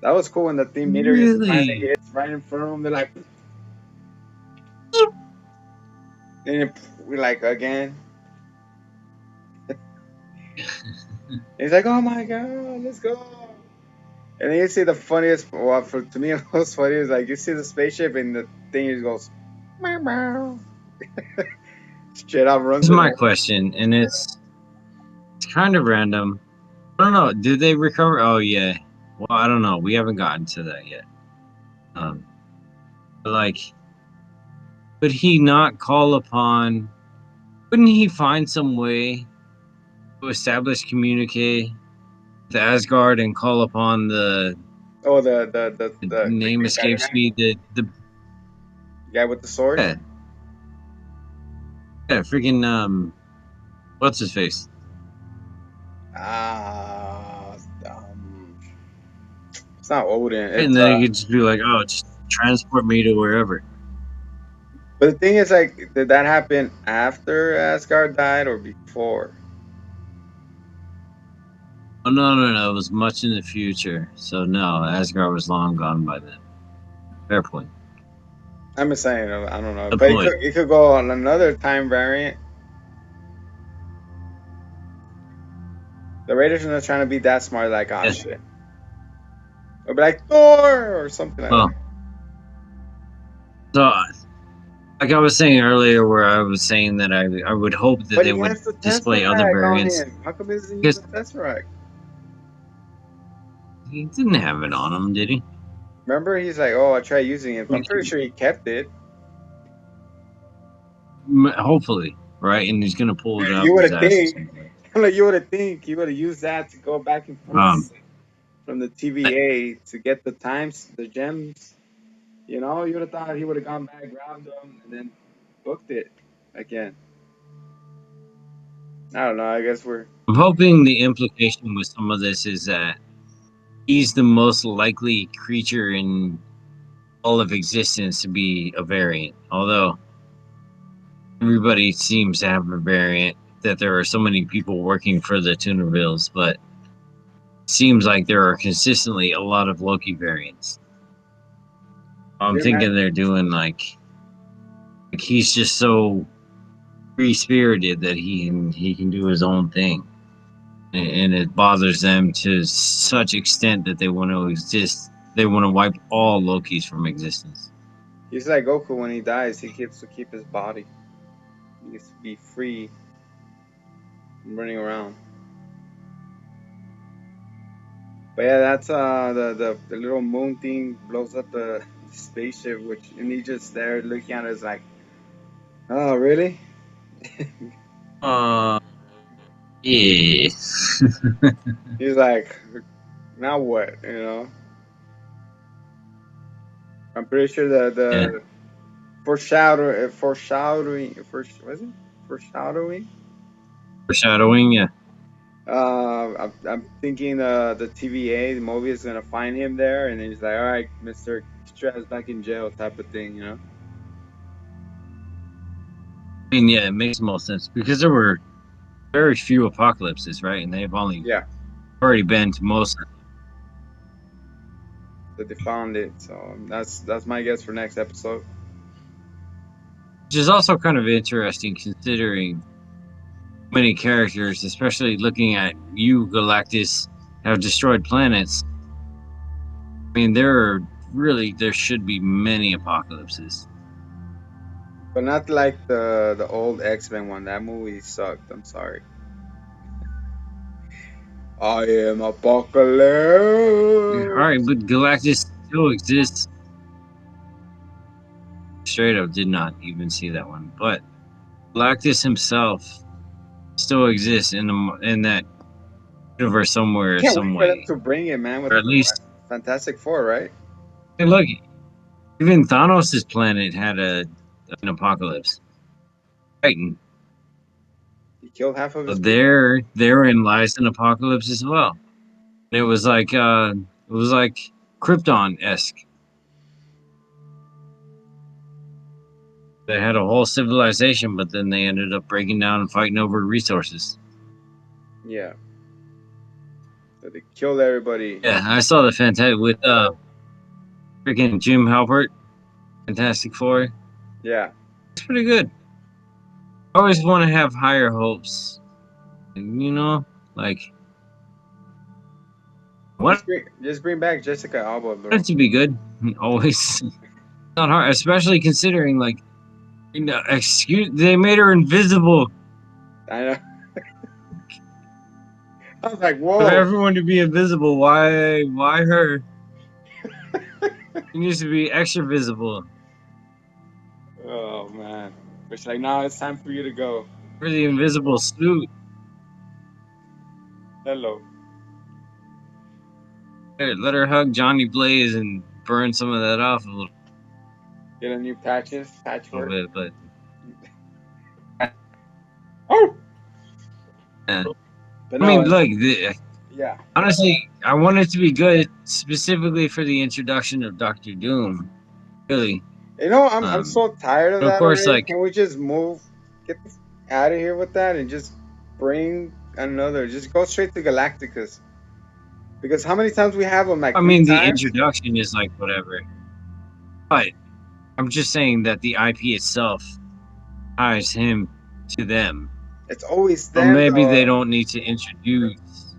That was cool when the theme meter is finally Really? hits right in front of them. They're like, And we like again. He's like, oh my god, let's go. And then you see the funniest. Well, to me, the most funny is like you see the spaceship and the thing just goes, meow, meow. Straight up runs Here's my away. question, and it's kind of random. I don't know. Did they recover? Oh yeah. Well, I don't know. We haven't gotten to that yet. But like, could he not call upon? Couldn't he find some way to establish communicate with Asgard and call upon Oh, the the name green guy escapes guy, me. The guy with the sword. yeah, yeah, freaking what's his face? Ah, it's not Odin. And It's then he could just be like, oh, just transport me to wherever. but the thing is, like, did that happen after Asgard died or before? Oh no! It was much in the future. So no, Asgard was long gone by then. Fair point. I'm just saying, I don't know, The but point. it could go on another time variant. The Raiders are not trying to be that smart, like, oh Yeah. shit. They'll be like Thor or something like Well, that. so like I was saying earlier, where I was saying that I would hope that But they he would has the display other Tesseract on variants him. How come he doesn't use because the Tesseract? he didn't have it on him, did he? Remember, he's like, oh, I tried using it. I I'm mean, pretty sure he kept it. hopefully, right? And he's gonna pull it You out would his have ass or think. something. Like, you would have think you would have used that to go back and Um, forth from the I- TVA to get the times, the gems. You know, you would have thought he would have gone back, grabbed them, and then booked it again. I don't know. I guess we're. I'm hoping the implication with some of this is that he's the most likely creature in all of existence to be a variant. Although everybody seems to have a variant, that there are so many people working for the Tunervilles, but it seems like there are consistently a lot of Loki variants. I'm You're thinking they're doing like he's just so free spirited that he can do his own thing, and it bothers them to such extent that they want to exist. They want to wipe all Lokis from existence. He's like Goku when he dies. He gets to keep his body. He gets to be free from running around. But yeah, that's the little moon thing blows up the spaceship, which and he just there looking at us like, oh really? Uh, yeah. He's like, now what? I'm pretty sure that Yeah, the was it foreshadowing? foreshadowing. Yeah, I'm thinking the TVA, the movie is gonna find him there, and he's like, all right, Mister, get your ass back in jail, type of thing, you know? I mean, yeah, it makes the most sense because there were very few apocalypses, right? And they've only Yeah, already been to most. that they found it. So that's my guess for next episode. Which is also kind of interesting considering many characters, especially looking at you, Galactus, have destroyed planets. I mean, there should be many apocalypses. But not like the old X-Men one. That movie sucked. I'm sorry. I am All Apocalypse. right, but Galactus still exists. Straight up, did not even see that one. But Galactus himself still exists in that universe somewhere, Can't some wait for them way, to bring it, man, or with at least. Fantastic Four, right? Hey, look, even Thanos' planet had an apocalypse. Titan. He killed half of So his people. therein lies an apocalypse as well. It was like Krypton esque. They had a whole civilization, but then they ended up breaking down and fighting over resources. Yeah. So they killed everybody. Yeah, I saw the fantastic with freaking Jim Halpert, Fantastic Four. Yeah. It's pretty good. I always want to have higher hopes. And, you know, like I want Just bring back Jessica Alba, bro. it to be good. Always not hard, especially considering like excuse they made her invisible I know. I was like, for whoa. everyone to be invisible. Why her? She needs to be extra visible Oh man. It's like now it's time for you to go. for the invisible suit. Hello. Let her hug Johnny Blaze and burn some of that off a little Get a new patchwork. bit, but Oh. yeah. But I no, mean, look, yeah. honestly, I want it to be good specifically for the introduction of Doctor Doom. Really, You know, I'm so tired of but of that course, already. like Can we just get out of here with that and just bring another? Just go straight to Galacticus. Because how many times we have them? Like I three mean, the times. introduction is like whatever, but I'm just saying that the IP itself ties him to them. It's always Or them maybe they though. don't need to introduce,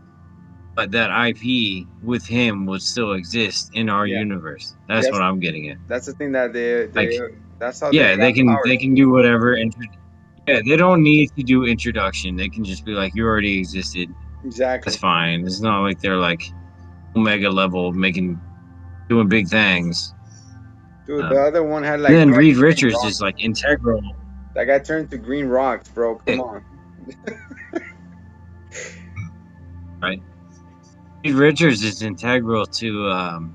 but that IP with him would still exist in our Yeah. universe. That's Yes. what I'm getting at. That's the thing that they Like, that's how they yeah, got they powers. can do whatever. Yeah, they don't need to do introduction. They can just be like, you already existed. That's Exactly. fine. It's not like they're like omega level doing big things. Dude, the other one had And like then Reed green Richards is rocks. like integral. That guy turned to green rocks, bro. Come on. Right? Reed Richards is integral to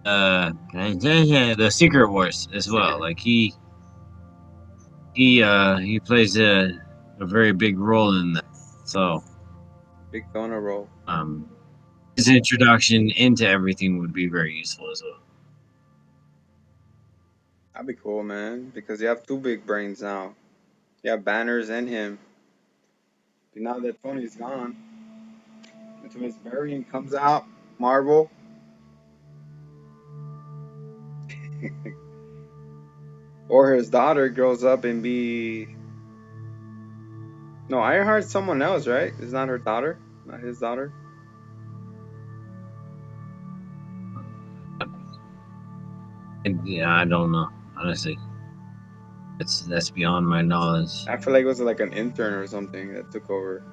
the Secret Wars as well. Secret Like he plays a very big role in that. So big donor roll. um his introduction into everything would be very useful as well. That'd be cool, man. Because you have two big brains now. You have Banners and him. But now that Tony's gone, until his variant comes out, Marvel. Or his daughter grows up and be. No, Ironheart's someone else, right? It's not her daughter, not his daughter. And yeah, I don't know. Honestly. That's beyond my knowledge. I feel like it was like an intern or something that took over.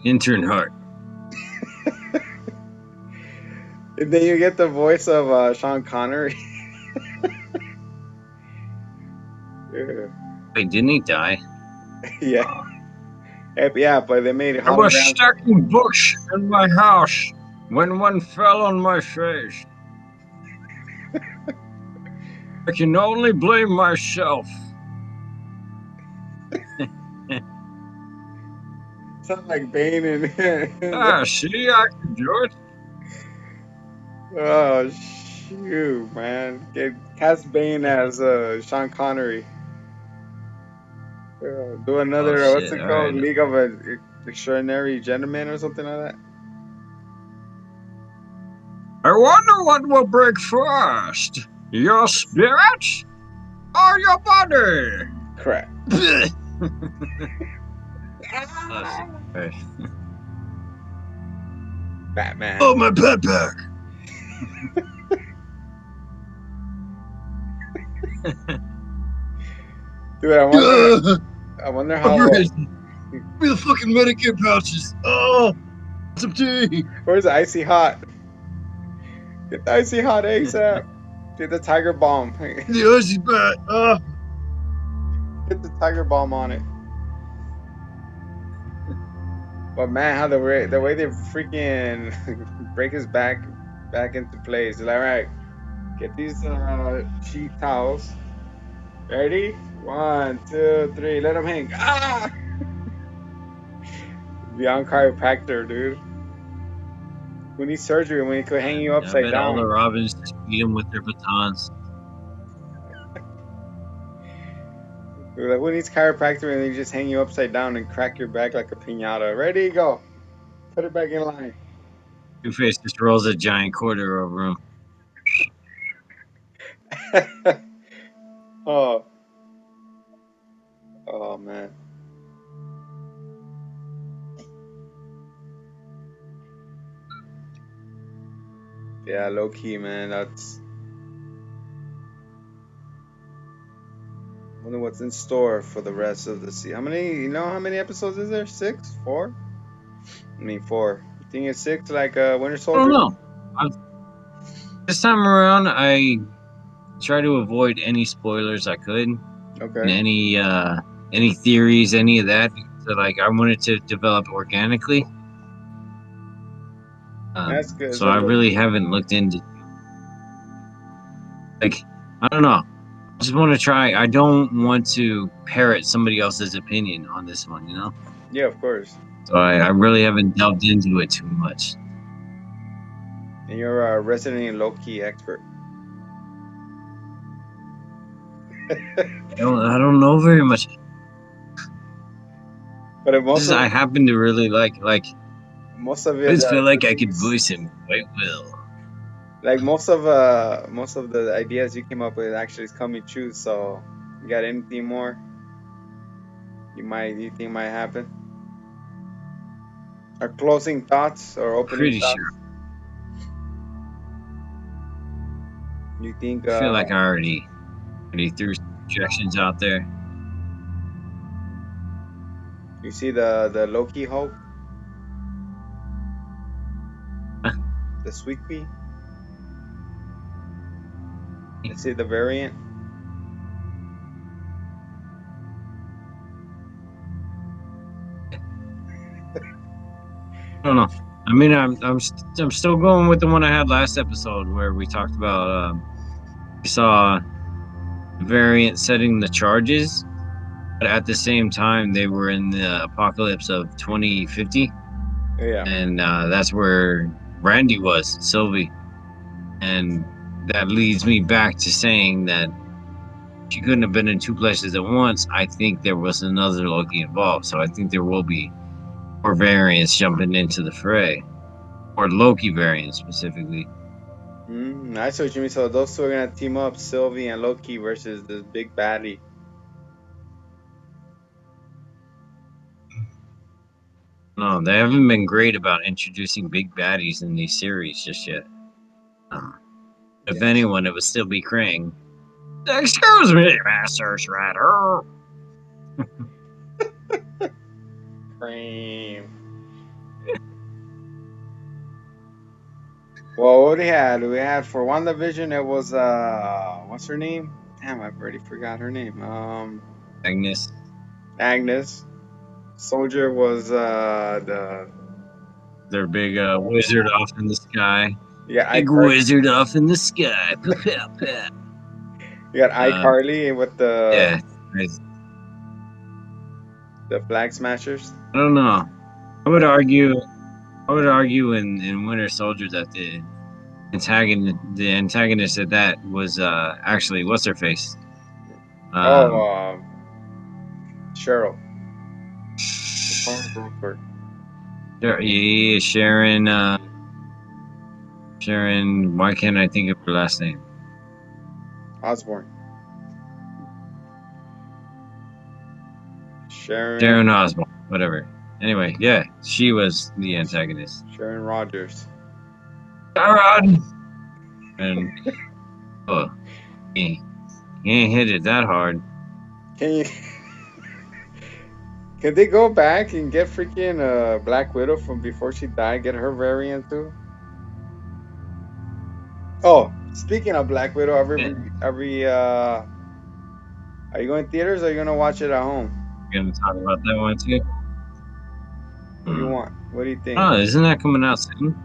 Intern Heart. And then you get the voice of Sean Connery. Yeah. Wait, didn't he die? Yeah. Yeah, but they made I was holograms. stacking books in my house when one fell on my face. I can only blame myself. Sound like Bane and See, I can do it. oh shoot, man! Cast Bane as Sean Connery. Do Oh another what's shit! it All called? right. League of Extraordinary Gentlemen or something like that. I wonder what will break first: your spirit or your body. Crap. Oh shit! All right. Batman. Oh, my backpack. Dude, I wonder how. Give me the fucking Medicare pouches. Oh, some tea. Where's the icy hot? Get the icy hot ASAP. Get the tiger bomb. The icy bat. Get the tiger bomb on it. But man, how the way they freaking break his back into place. Like, all right, get these sheet towels. Ready? 1, 2, 3. Let him hang. Ah! Beyond chiropractor, dude. Who needs surgery when he could hang you I upside bet all the down? Robins just beat him with their batons. Dude, like, who needs chiropractor and they just hang you upside down and crack your back like a pinata? Ready? Go. Put it back in line. Two-Face just rolls a giant quarter over him. Oh. Oh man. Yeah, low key, man. That's. Wonder what's in store for the rest of the season. How many? You know how many episodes is there? 6? 4? I mean 4. You think it's 6 like Winter I don't Soldier? know. This time around, I try to avoid any spoilers I could, and Okay. any theories, any of that. So, like, I wanted to develop organically. That's good. It's So a I little. really haven't looked into, like, I don't know. I just want to try. I don't want to parrot somebody else's opinion on this one, you know? Yeah, of course. So I really haven't delved into it too much. And you're a resident Loki expert. I don't know very much. But most of I happen to really most of I it just feel like I could theories, voice him quite well. like most of the ideas you came up with actually is coming true. So you got anything more you think might happen? Or closing thoughts or opening Pretty thoughts? sure. You think I feel like I already threw some projections out there. you see the Loki Hulk, the sweet pea? You see the variant? I don't know. I mean, I'm still going with the one I had last episode where we talked about we saw the variant setting the charges, but at the same time they were in the apocalypse of 2050, Yeah. and that's where Randy was, Sylvie, and that leads me back to saying that she couldn't have been in two places at once. I think there was another Loki involved, so I think there will be more variants jumping into the fray, or Loki variants specifically. I see what you mean. So those two are gonna team up, Sylvie and Loki versus this big baddie. No, they haven't been great about introducing big baddies in these series just yet. If Yes. anyone, it would still be Krang. Excuse me, Master Shredder. Cream. Well, what we had? We had for WandaVision, it was what's her name? Damn, I've already forgot her name. Agnes, Agnes. Soldier was the their big wizard off in the sky. yeah Big iCarly. wizard off in the sky. Pa-pa-pa. You got Uh, iCarly with yeah, the Flag Smashers. I don't know. I would argue. I would argue in Winter Soldier that the antagonist of that was actually what's her face. Oh, Um, Cheryl. Brooker. yeah, Sharon. Sharon. Why can't I think of her last name? Osborn. Sharon. Sharon Osbourne. Whatever. Anyway, yeah, she was the antagonist. Sharon Rogers. Sharon. And oh, he ain't hit it that hard. Can you? Can they go back and get freaking Black Widow from before she died? Get her variant too. Oh, speaking of Black Widow, Yeah, are you going theaters or are you gonna watch it at home? we're gonna talk about that one too. What do you Hmm. want? What do you think? Oh, isn't that coming out soon?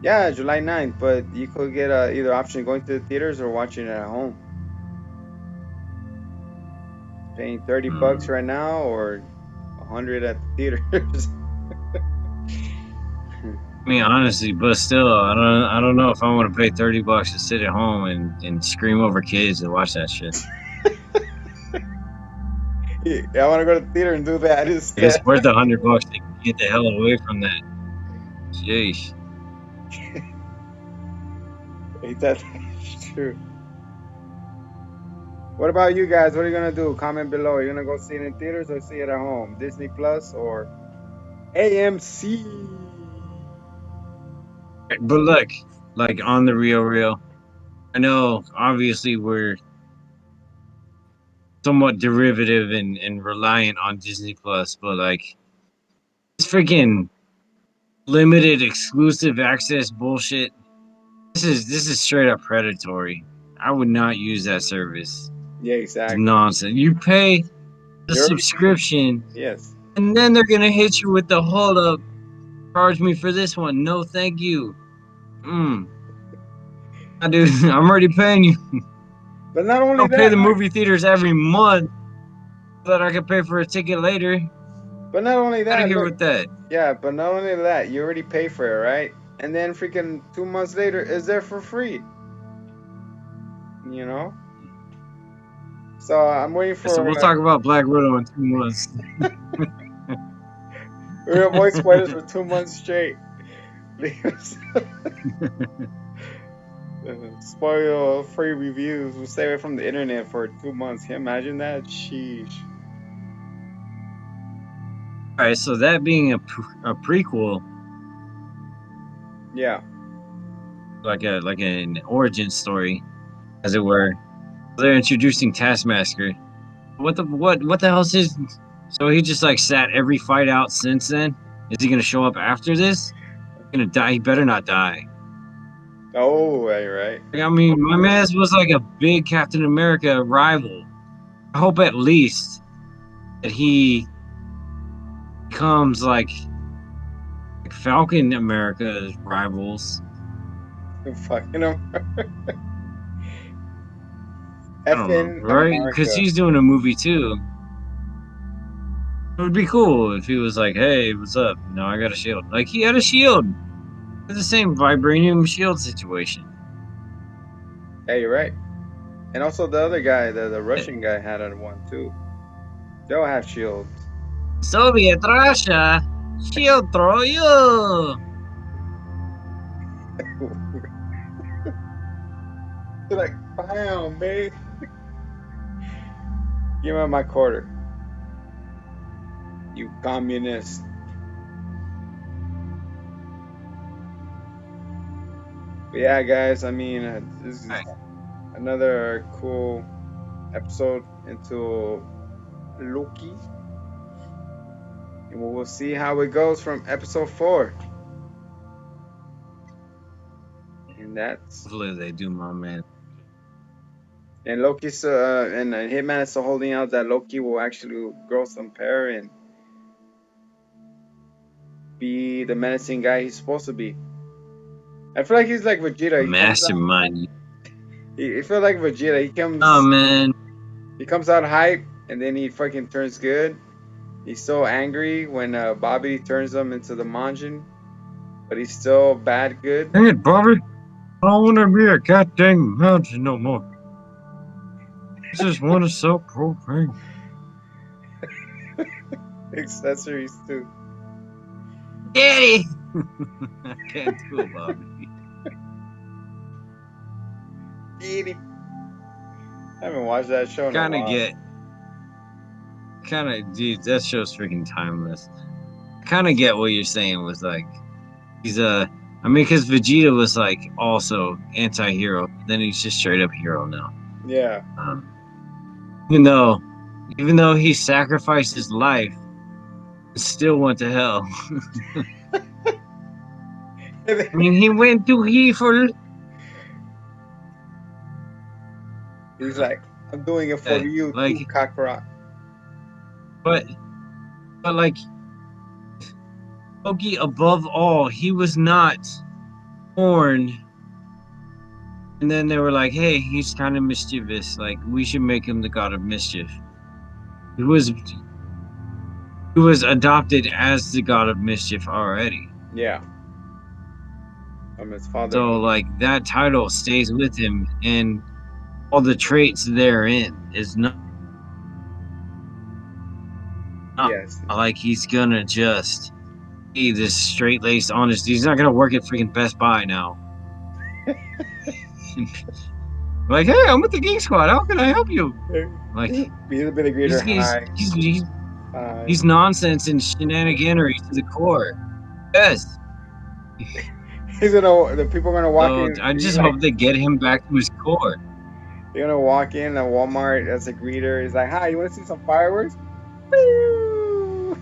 Yeah, July 9th, but you could get either option going to the theaters or watching it at home. Paying $30 Hmm. right now or 100 at the theaters. I mean, honestly, but still, I don't know if I want to pay $30 to sit at home and scream over kids and watch that shit. Yeah, I want to go to the theater and do that If it's instead. worth $100 to get the hell away from that, sheesh. Ain't that true? What about you guys? What are you gonna do? Comment below. Are you gonna go see it in theaters or see it at home? Disney Plus or AMC? But look, like on the real, I know obviously we're somewhat derivative and reliant on Disney Plus, but like this freaking limited exclusive access bullshit. This is straight up predatory. I would not use that service. Yeah, It's exactly. nonsense. You pay the You're already paying. subscription, Yes. and then they're gonna hit you with the hold up. Charge me for this one. No, thank you. Mm. Dude, I'm already paying you. But not only I'll pay that, the like, movie theaters every month so that I can pay for a ticket later. but not only Out of that, here look, with that. yeah, but not only that, you already pay for it, right? And then freaking 2 months later, it's there for free. You know? So I'm waiting So for we'll talk about Black Widow in 2 months. we avoid spoilers for 2 months straight. Spoil free reviews. We'll stay away from the internet for 2 months. Can you imagine that? Sheesh. All right, so that being a prequel, Yeah. like an origin story, as it were, they're introducing Taskmaster. What the hell's his? So he just like sat every fight out since then. Is he gonna show up after this? Gonna die? He better not die. Oh, right. Like, I mean, my man's was like a big Captain America rival. I hope at least that he becomes like Falcon America's rivals. Fucking him. I don't know, Effing right? Because America. he's doing a movie too. It would be cool if he was like, "Hey, what's up? No, I got a shield." Like he had a shield. It's the same vibranium shield situation. Yeah, you're right. And also the other guy, the Russian guy, had one too. They all have shields. Soviet Russia, shield throw you. They're like, bam, babe. Give me my quarter. You communist. But yeah, guys, I mean, this is Right. another cool episode into Loki. And we'll see how it goes from episode 4. And that's. Hopefully they do, my man. And Loki's. And Hitman is still holding out that Loki will actually grow some power and be the menacing guy he's supposed to be. I feel like he's like Vegeta. Mastermind. He feel like Vegeta. Oh man. He comes out hype, and then he fucking turns good. He's so angry when Bobby turns him into the Manjin, but he's still bad good. Dang it, Bobby. I don't want to be a goddamn mountain no more. I just want to sell propane. Accessories too. Daddy! I can't do it, Bobby. Eating. I haven't watched that show in a while. Dude, that show's freaking timeless. I kind of get what you're saying with like, he's I mean, because Vegeta was like also anti-hero, then he's just straight up hero now. Yeah. Even though he sacrificed his life, he still went to hell. I mean, he went to evil. He's like, I'm doing it for you, like, too, Kakarot. But like, Loki, above all, he was not born. And then they were like, hey, he's kind of mischievous. Like, we should make him the god of mischief. He was adopted as the god of mischief already. Yeah. From his father. So, like, that title stays with him, and all the traits therein is not Yes. like he's gonna just be this straight-laced, honest. He's not gonna work at freaking Best Buy now. Like, hey, I'm with the Geek Squad. How can I help you? Like, He's a bit of greeter. Hi. Hi. he's nonsense and shenaniganery to the core. Yes. The people are gonna walk So in. I He's just like, hope they get him back to his core. you're gonna walk in a Walmart as a greeter. He's like, hi, you want to see some fireworks? Woo!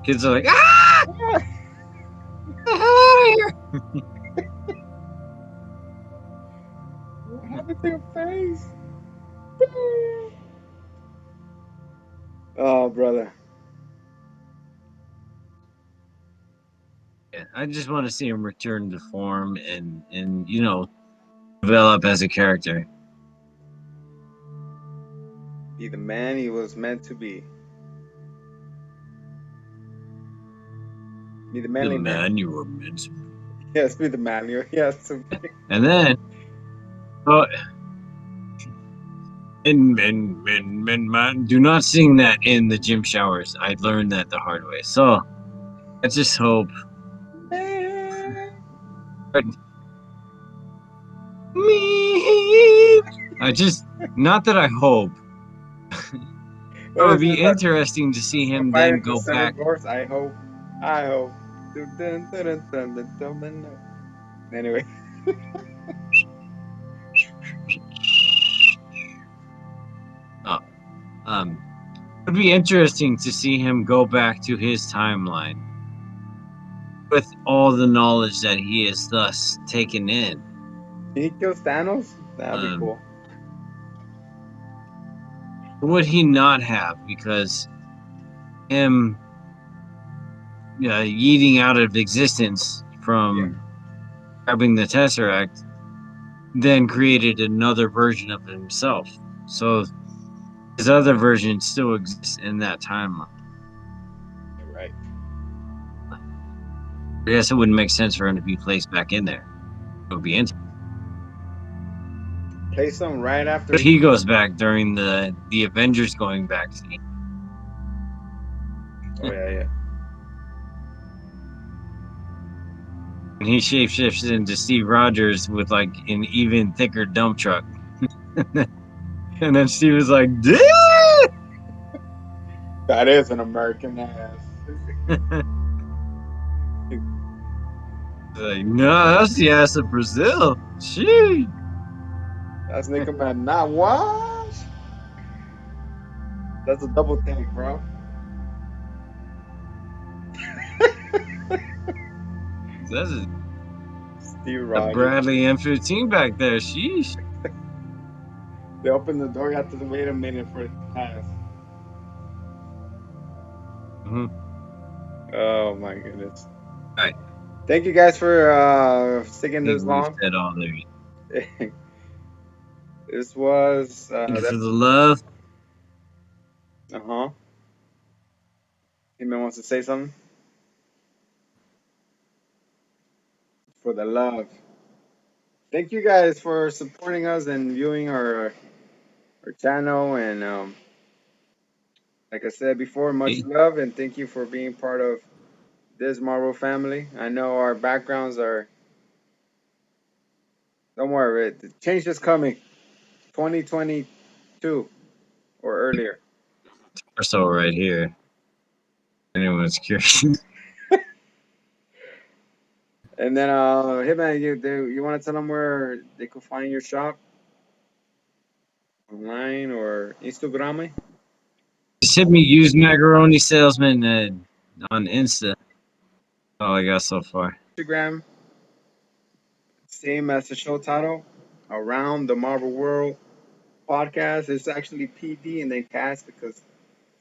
Kids are like, ah, get the hell out of here. What happened to your face? Oh, brother. Yeah, I just want to see him return to form and develop as a character. Be the man he was meant to be. Be the The manly man. man you were meant to be. Yes, be the man. Yes. And then, oh, and man, do not sing that in the gym showers. I learned that the hard way. So I just hope. Me. Not that I hope. It What would is be it? interesting to see A him fight then in the go seven back. dwarfs. I hope. I hope. Anyway. Uh, it would be interesting to see him go back to his timeline with all the knowledge that he has thus taken in. He kills Thanos? That'd be Um, cool. would he not have? Because him yeeting out of existence from grabbing the Tesseract then created another version of himself. So his other version still exists in that timeline. You're right. I guess it wouldn't make sense for him to be placed back in there. It would be interesting. Play some right after But he goes back during the Avengers going back scene. Oh, yeah. And he shapeshifts into Steve Rogers with like an even thicker dump truck. And then Steve was like, "Duh!" That is an American ass. Like, no, that's the ass of Brazil. She. That's Nickel Man. Not what? That's a double take, bro. That's Steve a Rogers. Bradley M15 back there. Sheesh. They opened the door. You have to wait a minute for it to pass. Mm-hmm. Oh, my goodness. All right. Thank you guys for sticking I this think we've long. said all there. This was Thank you for the love. uh-huh. Anyone wants to say something? For the love. Thank you guys for supporting us and viewing our channel. And like I said before, much love and thank you for being part of this Marvel family. I know our backgrounds are. Don't worry, the change is coming. 2022 or earlier. Torso right here. Anyone's curious. And then, hey man, you want to tell them where they could find your shop online or Instagram? Just hit me, use macaroni salesman on Insta. All I got so far. Instagram, same as the show title, Around the Marvel World podcast. It's actually PD and then cast because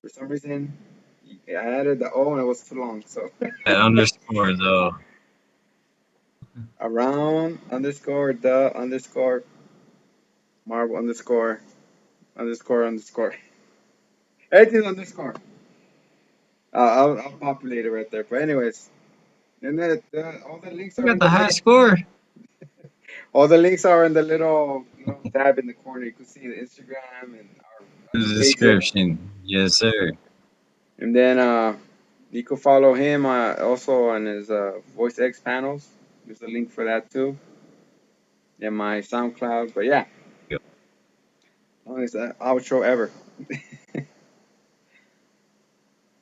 for some reason I added the O and it was too long. So That underscore though. around underscore the underscore Marvel underscore. Everything's underscore. I'll populate it right there. But anyways, and then all the links I are got in the the high little. score. All the links are in the little tab in the corner. You can see the Instagram and our In the pages. description. Yes, sir. And then you can follow him also on his Voice X panels. There's a link for that too. in my SoundCloud. But yeah, longest outro ever.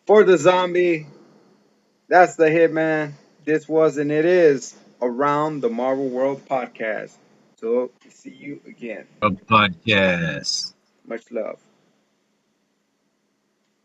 For the zombie, that's the Hitman. This was and it is Around the Marvel World podcast. So see you again. A podcast. Much love.